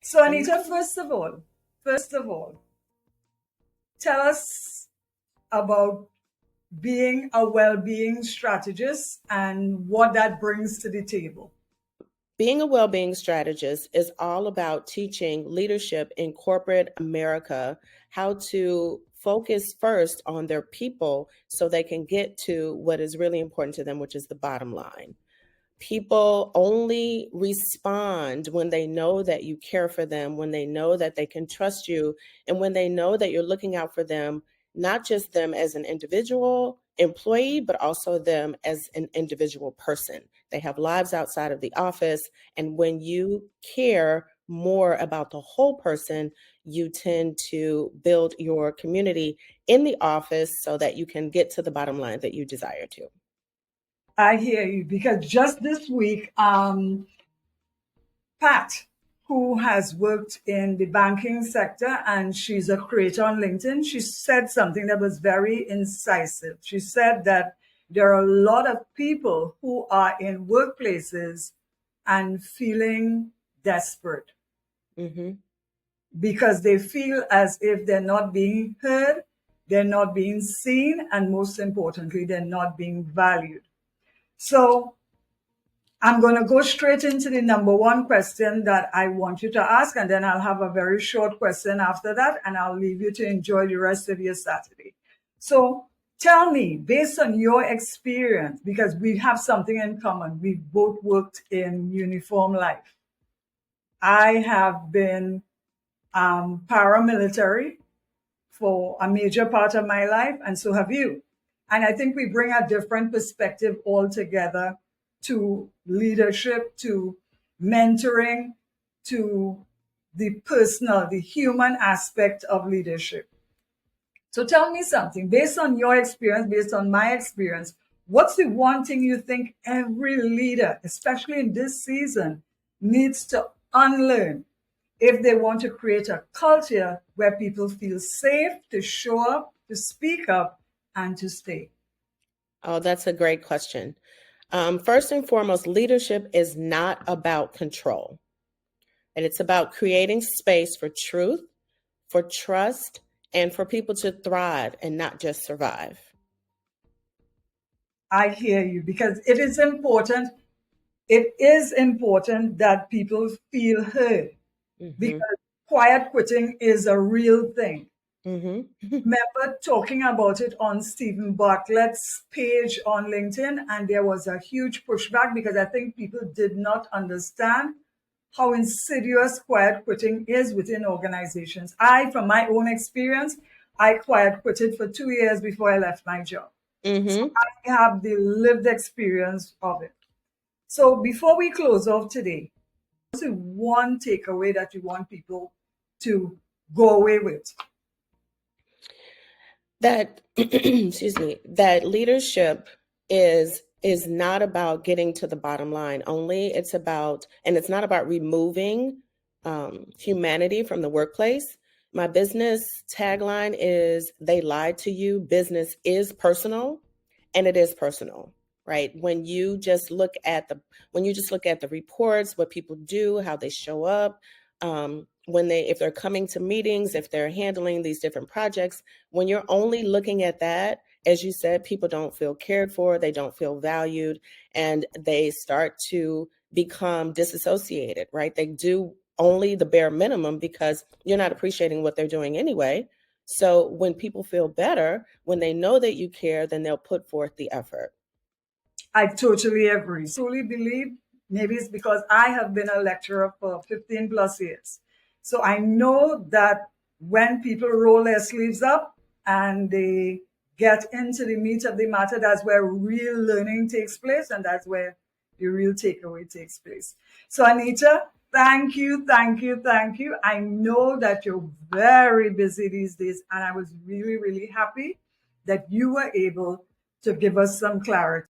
So Anita, first of all, tell us about being a well-being strategist and what that brings to the table. Being a well-being strategist is all about teaching leadership in corporate America how to focus first on their people so they can get to what is really important to them, which is the bottom line. People only respond when they know that you care for them, when they know that they can trust you, and when they know that you're looking out for them, not just them as an individual employee, but also them as an individual person. They have lives outside of the office. And when you care more about the whole person, you tend to build your community in the office so that you can get to the bottom line that you desire to. I hear you, because just this week, Pat, who has worked in the banking sector and she's a creator on LinkedIn, she said something that was very incisive. She said that there are a lot of people who are in workplaces and feeling desperate because they feel as if they're not being heard, they're not being seen, and most importantly, they're not being valued. So I'm going to go straight into the number one question that I want you to ask, and then I'll have a very short question after that, and I'll leave you to enjoy the rest of your Saturday. So tell me, based on your experience, because we have something in common, we both worked in uniform life. I have been paramilitary for a major part of my life, and so have you. And I think we bring a different perspective altogether to leadership, to mentoring, to the personal, the human aspect of leadership. So tell me something, based on your experience, based on my experience, what's the one thing you think every leader, especially in this season, needs to unlearn if they want to create a culture where people feel safe to show up, to speak up, and to stay? Oh, that's a great question. First and foremost, leadership is not about control. And it's about creating space for truth, for trust, and for people to thrive and not just survive. I hear you, because it is important. It is important that people feel heard, because quiet quitting is a real thing. Remember talking about it on Stephen Bartlett's page on LinkedIn, and there was a huge pushback because I think people did not understand how insidious quiet quitting is within organizations. From my own experience, I quiet quitted for 2 years before I left my job. So I have the lived experience of it. So before we close off today, what's the one takeaway that you want people to go away with? That that leadership is not about getting to the bottom line only. It's about, and it's not about removing humanity from the workplace. My business tagline is, they lied to you. Business is personal, and it is personal, right? When you just look at the reports, what people do, how they show up, if they're coming to meetings, if they're handling these different projects, when you're only looking at that, as you said, people don't feel cared for, they don't feel valued, and they start to become disassociated, right? They do only the bare minimum because you're not appreciating what they're doing anyway. So when people feel better, when they know that you care, then they'll put forth the effort. I totally agree. Truly believe, maybe it's because I have been a lecturer for 15 plus years. So I know that when people roll their sleeves up and they get into the meat of the matter, that's where real learning takes place, and that's where the real takeaway takes place. So Anita, thank you. I know that you're very busy these days, and I was really, really happy that you were able to give us some clarity.